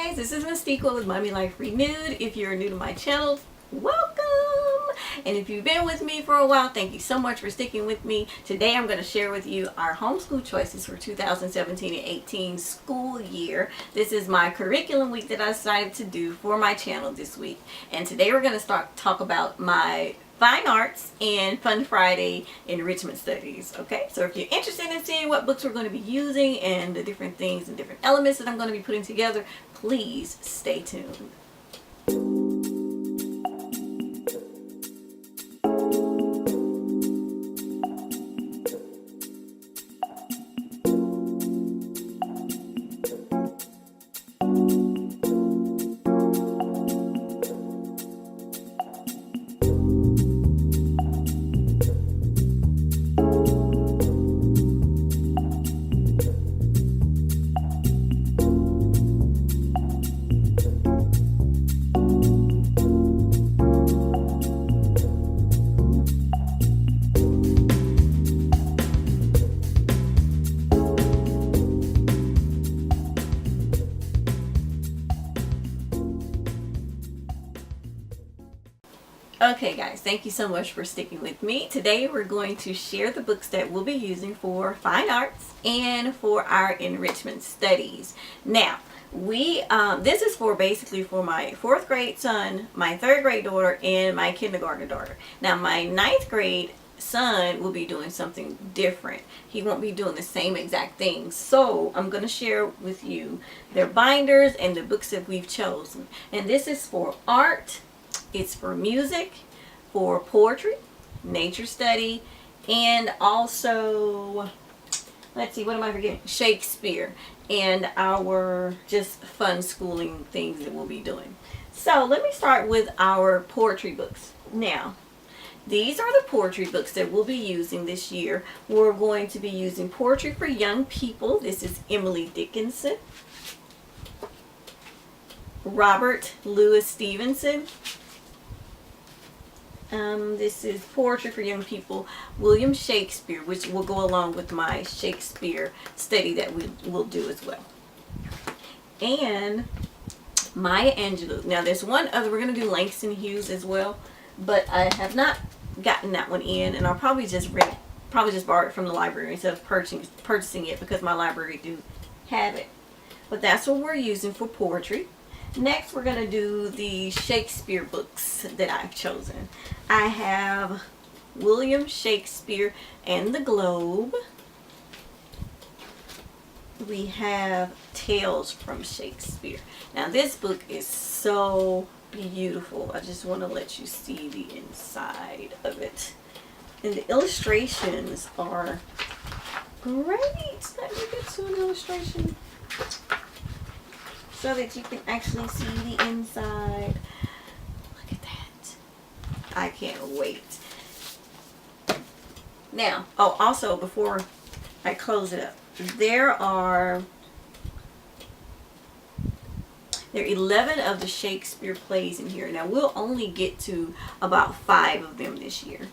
guys, this is Mystica with Mommy Life Renewed. If you're new to my channel, welcome! And if you've been with me for a while, thank you so much for sticking with me. Today I'm going to share with you our homeschool choices for 2017 and 18 school year. This is my curriculum week that I decided to do for my channel this week. And today we're going to talk about my Fine Arts and Fun Friday Enrichment Studies. Okay, so if you're interested in seeing what books we're going to be using and the different things and different elements that I'm going to be putting together, please stay tuned. Okay guys, thank you so much for sticking with me. Today we're going to share the books that we'll be using for Fine Arts and for our enrichment studies. Now, this is basically for my 4th grade son, my 3rd grade daughter, and my kindergarten daughter. Now my 9th grade son will be doing something different. He won't be doing the same exact thing. So I'm going to share with you their binders and the books that we've chosen. And this is for art. It's for music, for poetry, nature study, and also, let's see, what am I forgetting? Shakespeare, and our just fun schooling things that we'll be doing. So let me start with our poetry books. Now, these are the poetry books that we'll be using this year. We're going to be using Poetry for Young People. This is Emily Dickinson. Robert Louis Stevenson. This is Poetry for Young People, William Shakespeare, which will go along with my Shakespeare study that we will do as well. And Maya Angelou. Now there's one other, we're going to do Langston Hughes as well, but I have not gotten that one in, and I'll probably just borrow it from the library instead of purchasing it, because my library do have it. But that's what we're using for poetry. Next, we're going to do the Shakespeare books that I've chosen. I have William Shakespeare and the Globe. We have Tales from Shakespeare. Now, this book is so beautiful. I just want to let you see the inside of it. And the illustrations are great. Let me get to an illustration so that you can actually see the inside. Look at that. I can't wait. Now, oh, also before I close it up, there are 11 of the Shakespeare plays in here. Now, we'll only get to about 5 of them this year.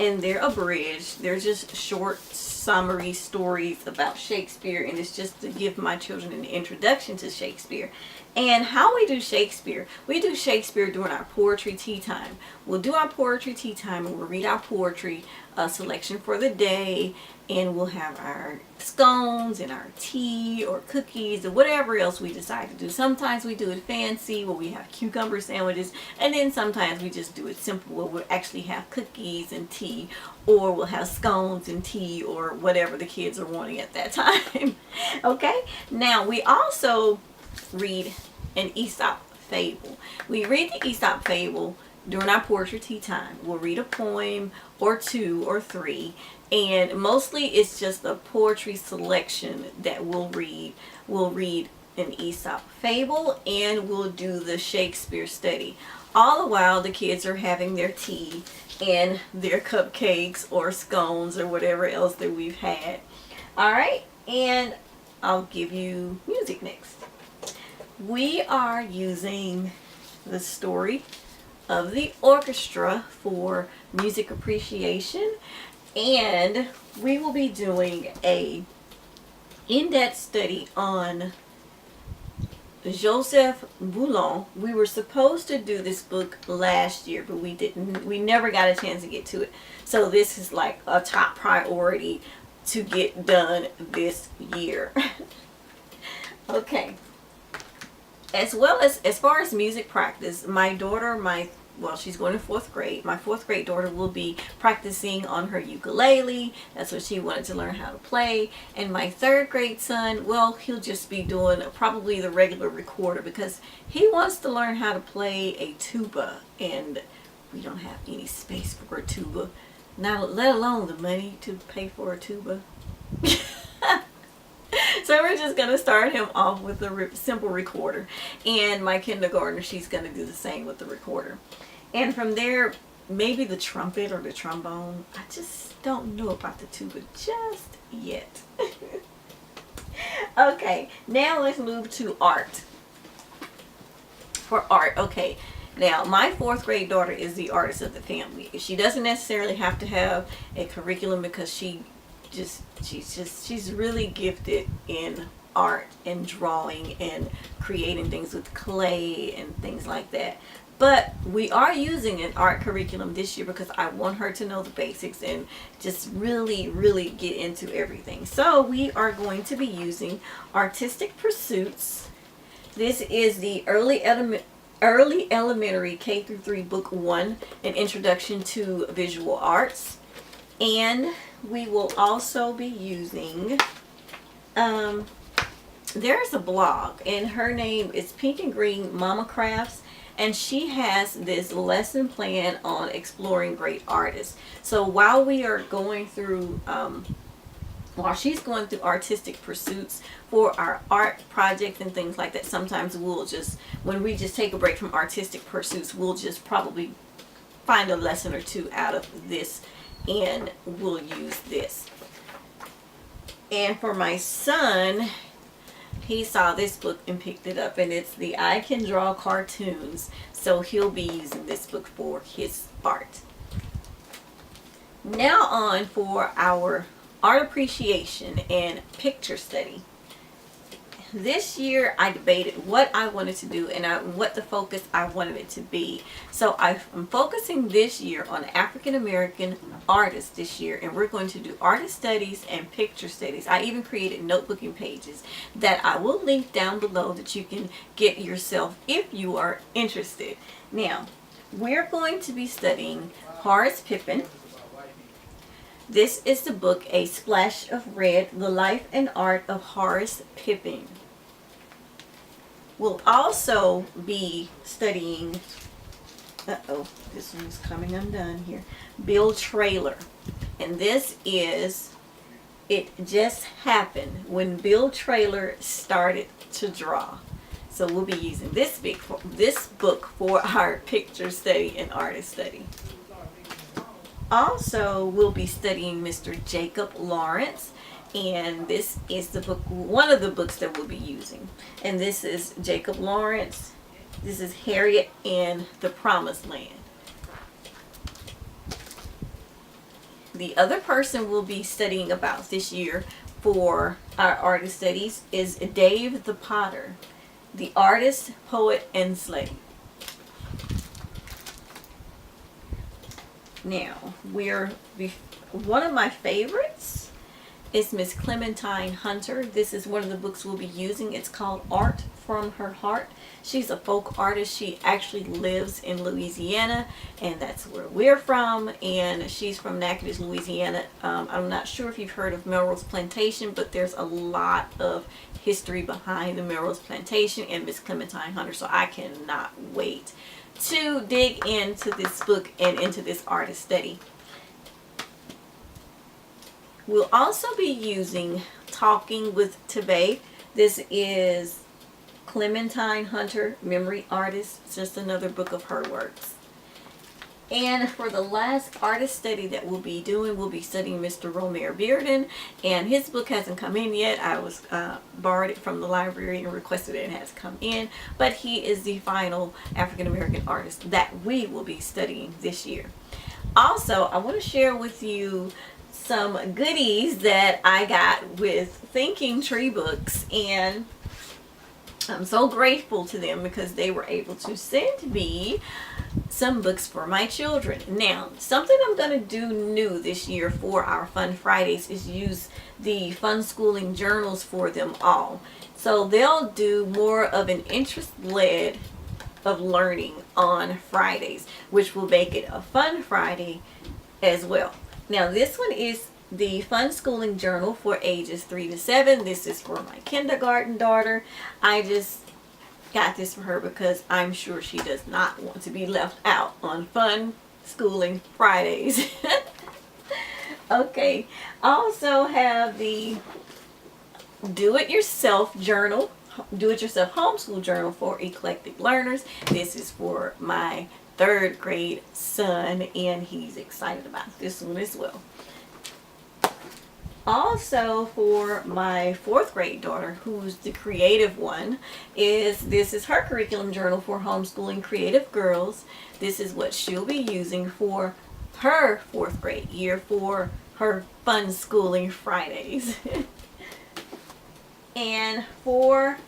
And they're abridged. They're just short summary stories about Shakespeare, and it's just to give my children an introduction to Shakespeare. And how we do Shakespeare, we do Shakespeare during our poetry tea time. We'll do our poetry tea time, and we'll read our poetry selection for the day, and we'll have our scones and our tea or cookies or whatever else we decide to do. Sometimes we do it fancy where we have cucumber sandwiches, and then sometimes we just do it simple where we'll actually have cookies and tea, or we'll have scones and tea or whatever the kids are wanting at that time. Okay, now we also read an Aesop Fable. We read the Aesop Fable during our poetry tea time. We'll read a poem or 2 or 3, and mostly it's just a poetry selection that we'll read. We'll read an Aesop Fable, and we'll do the Shakespeare study. All the while the kids are having their tea and their cupcakes or scones or whatever else that we've had. Alright, and I'll give you music next. We are using the story of the orchestra for music appreciation, and we will be doing a in-depth study on Joseph Boulon. We were supposed to do this book last year, but we didn't. We never got a chance to get to it. So this is like a top priority to get done this year. Okay. As far as music practice, my daughter, well, she's going to 4th grade. My 4th grade daughter will be practicing on her ukulele. That's what she wanted to learn how to play. And my 3rd grade son, well, he'll just be doing probably the regular recorder because he wants to learn how to play a tuba. And we don't have any space for a tuba, not let alone the money to pay for a tuba. So we're just going to start him off with a simple recorder. And my kindergartner, she's going to do the same with the recorder. And from there, maybe the trumpet or the trombone. I just don't know about the tuba just yet. Okay, now let's move to art. For art, okay. Now, my 4th grade daughter is the artist of the family. She doesn't necessarily have to have a curriculum because she's really gifted in art and drawing and creating things with clay and things like that. But we are using an art curriculum this year because I want her to know the basics and just really, really get into everything. So we are going to be using Artistic Pursuits. This is the early elementary K-3 book 1, an introduction to visual arts. And we will also be using, there's a blog and her name is Pink and Green Mama Crafts, and she has this lesson plan on exploring great artists. So while we are going through, while she's going through Artistic Pursuits for our art project and things like that, sometimes we'll just, when we just take a break from Artistic Pursuits, we'll just probably find a lesson or two out of this and we'll use this. And for my son, he saw this book and picked it up, and it's the I Can Draw Cartoons, so he'll be using this book for his art. Now on for our art appreciation and picture study. This year I debated what I wanted to do and what the focus I wanted it to be. So I'm focusing this year on African American artists this year, and we're going to do artist studies and picture studies. I even created notebooking pages that I will link down below that you can get yourself if you are interested. Now, we're going to be studying Horace Pippin. This is the book A Splash of Red, The Life and Art of Horace Pippin. We'll also be studying, this one's coming undone here, Bill Traylor. And this is, it just happened when Bill Traylor started to draw. So we'll be using this book for our picture study and artist study. Also, we'll be studying Mr. Jacob Lawrence, and this is the book, one of the books that we'll be using. And this is Jacob Lawrence. This is Harriet in the Promised Land. The other person we'll be studying about this year for our artist studies is Dave the Potter, the artist, poet, and slave. Now, one of my favorites is Miss Clementine Hunter. This is one of the books we'll be using. It's called Art from Her Heart. She's a folk artist. She actually lives in Louisiana, and that's where we're from. And she's from Natchitoches, Louisiana. I'm not sure if you've heard of Melrose Plantation, but there's a lot of history behind the Melrose Plantation and Miss Clementine Hunter. So I cannot wait to dig into this book and into this artist study. We'll also be using Talking with Tebe. This is Clementine Hunter, Memory Artist. It's just another book of her works. And for the last artist study that we'll be doing, we'll be studying Mr. Romare Bearden. And his book hasn't come in yet. I was borrowed it from the library and requested it and it has come in. But he is the final African American artist that we will be studying this year. Also, I want to share with you some goodies that I got with Thinking Tree Books. And I'm so grateful to them because they were able to send me some books for my children. Now, something I'm going to do new this year for our Fun Fridays is use the Fun Schooling journals for them all. So they'll do more of an interest-led of learning on Fridays, which will make it a Fun Friday as well. Now, this one is the Fun Schooling Journal for ages 3 to 7. This is for my kindergarten daughter. I just got this for her because I'm sure she does not want to be left out on Fun Schooling Fridays. Okay, I also have the do-it-yourself journal, do-it-yourself homeschool journal for eclectic learners. This is for my 3rd grade son, and he's excited about this one as well. Also, for my 4th grade daughter, who's the creative one, this is her curriculum journal for homeschooling creative girls. This is what she'll be using for her 4th grade year for her Fun Schooling Fridays. And for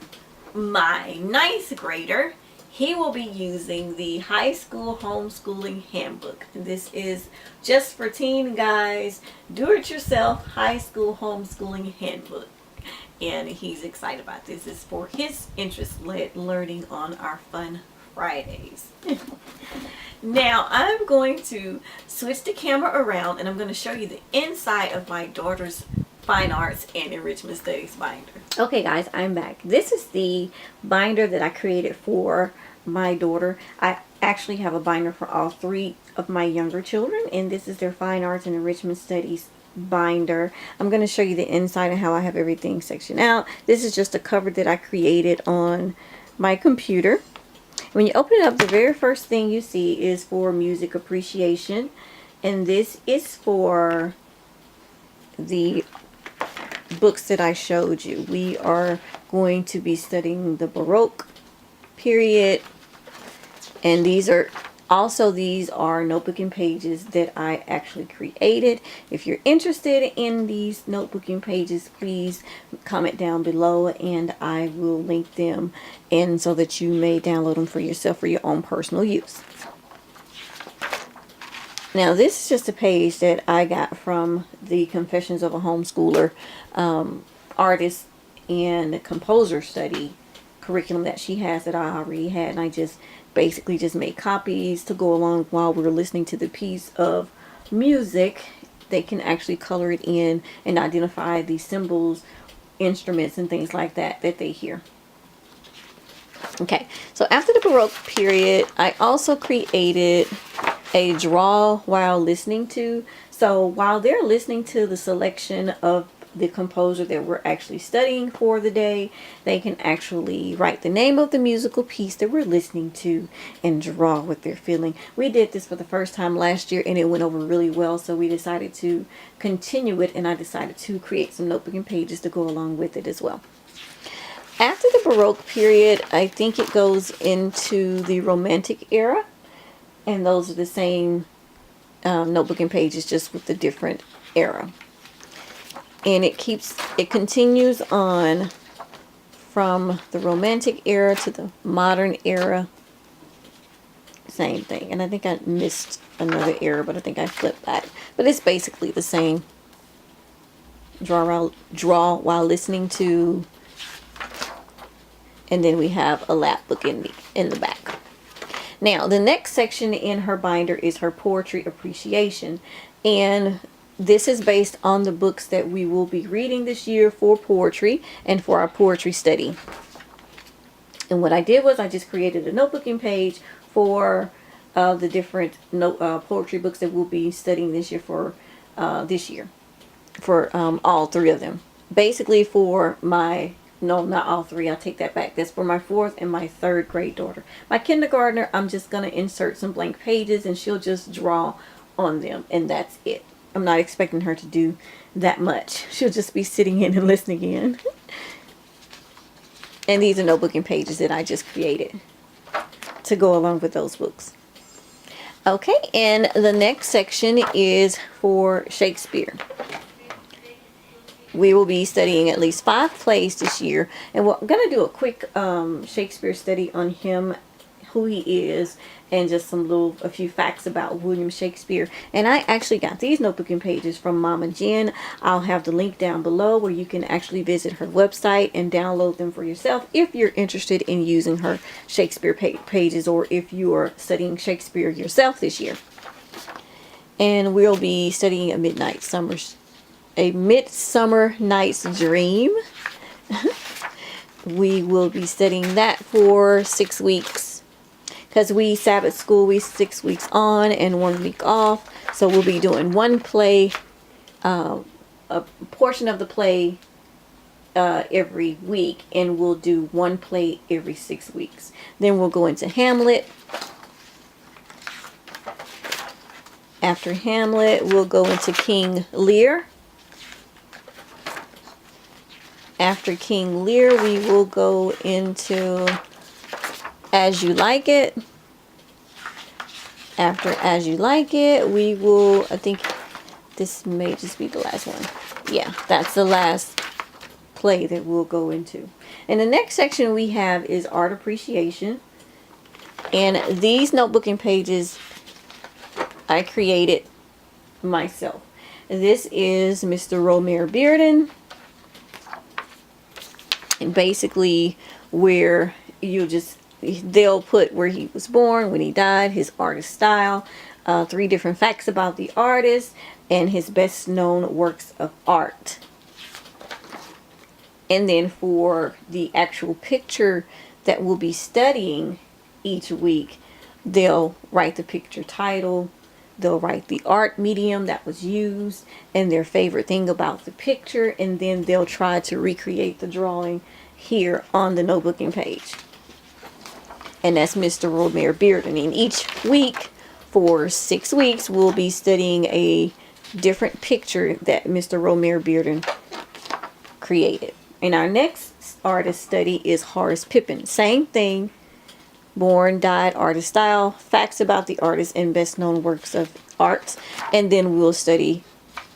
my 9th grader, he will be using the High School Homeschooling Handbook. This is just for teen guys, do-it-yourself High School Homeschooling Handbook. And he's excited about this. This is for his interest-led learning on our Fun Fridays. Now, I'm going to switch the camera around and I'm going to show you the inside of my daughter's Fine Arts and Enrichment Studies binder. Okay guys, I'm back. This is the binder that I created for my daughter. I actually have a binder for all 3 of my younger children, and this is their Fine Arts and Enrichment Studies binder. I'm going to show you the inside and how I have everything sectioned out. This is just a cover that I created on my computer. When you open it up, the very first thing you see is for music appreciation, and this is for the books that I showed you. We are going to be studying the Baroque period, and these are notebooking pages that I actually created. If you're interested in these notebooking pages, please comment down below and I will link them in so that you may download them for yourself for your own personal use. Now, this is just a page that I got from the Confessions of a Homeschooler artist and composer study curriculum that she has that I already had, and I just basically just made copies to go along while we're listening to the piece of music. They can actually color it in and identify the symbols, instruments, and things like that that they hear. Okay, so after the Baroque period, I also created a draw while listening to. So while they're listening to the selection of the composer that we're actually studying for the day, they can actually write the name of the musical piece that we're listening to and draw what they're feeling. We did this for the first time last year and it went over really well, so we decided to continue it, and I decided to create some notebooking pages to go along with it as well. After the Baroque period, I think it goes into the Romantic era, and those are the same notebooking pages, just with the different era. And it continues on from the Romantic era to the Modern era. Same thing. And I think I missed another era, but I think I flipped back. But it's basically the same. Draw while listening to. And then we have a lap book in the back. Now, the next section in her binder is her poetry appreciation. And this is based on the books that we will be reading this year for poetry and for our poetry study. And what I did was I just created a notebooking page for the different poetry books that we'll be studying this year for all 3 of them. Basically for my, no, not all 3, I'll take that back. That's for my 4th and my 3rd grade daughter. My kindergartner, I'm just going to insert some blank pages and she'll just draw on them, and that's it. I'm not expecting her to do that much. She'll just be sitting in and listening in. And these are notebooking pages that I just created to go along with those books. Okay, and the next section is for Shakespeare. we will be studying at least 5 plays this year. And we're going to do a quick Shakespeare study on him, who he is, and just a few facts about William Shakespeare. And I actually got these notebooking pages from Mama Jen. I'll have the link down below where you can actually visit her website and download them for yourself if you're interested in using her Shakespeare pages, or if you are studying Shakespeare yourself this year. And we'll be studying A Midsummer Night's Dream. We will be studying that for 6 weeks. Because we Sabbath school, we 6 weeks on and 1 week off. So we'll be doing one play, a portion of the play every week. And we'll do one play every 6 weeks. Then we'll go into Hamlet. After Hamlet, we'll go into King Lear. After King Lear, we will go into As You Like It. After As You Like It, we will, I think this may just be the last one. Yeah, that's the last play that we'll go into. And the next section we have is Art Appreciation. And these notebooking pages I created myself. This is Mr. Romare Bearden. And basically where they'll put where he was born, when he died, his artist style, 3 different facts about the artist, and his best known works of art. And then for the actual picture that we'll be studying each week, they'll write the picture title, they'll write the art medium that was used and their favorite thing about the picture, and then they'll try to recreate the drawing here on the notebooking page. And that's Mr. Romare Bearden. And each week for 6 weeks we'll be studying a different picture that Mr. Romare Bearden created. And our next artist study is Horace Pippin. Same thing. Born, died, artist style, facts about the artist, and best known works of art. And then we'll study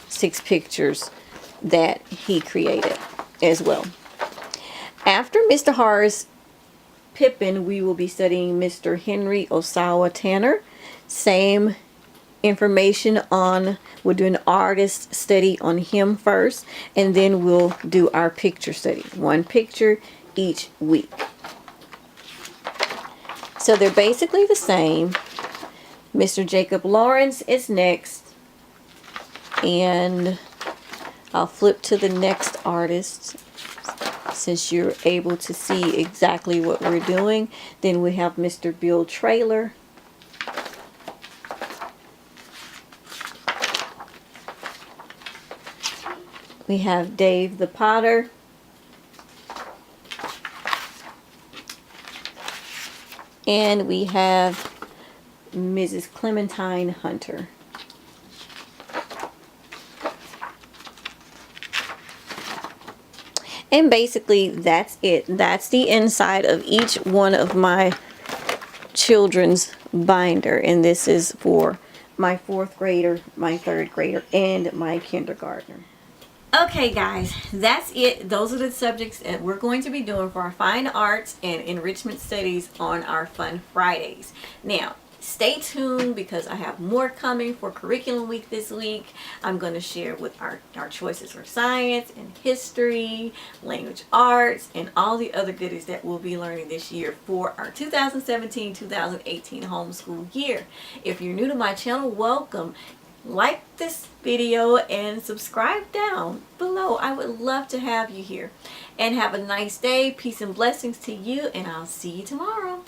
6 pictures that he created as well. After Mr. Horace Pippin, we will be studying Mr. Henry Ossawa Tanner. Same information on, we'll do an artist study on him first, and then we'll do our picture study. 1 picture each week. So they're basically the same. Mr. Jacob Lawrence is next. And I'll flip to the next artist since you're able to see exactly what we're doing. Then we have Mr. Bill Traylor. We have Dave the Potter. And we have Mrs. Clementine Hunter. And basically that's it. That's the inside of each one of my children's binder. And this is for my 4th grader, my 3rd grader, and my kindergartner. Okay guys, that's it. Those are the subjects that we're going to be doing for our fine arts and enrichment studies on our Fun Fridays. Now, stay tuned because I have more coming for curriculum week this week. I'm going to share with our choices for science and history, language arts, and all the other goodies that we'll be learning this year for our 2017-2018 homeschool year. If you're new to my channel, welcome. Like this video and subscribe down below. I would love to have you here. And have a nice day. Peace and blessings to you, and I'll see you tomorrow.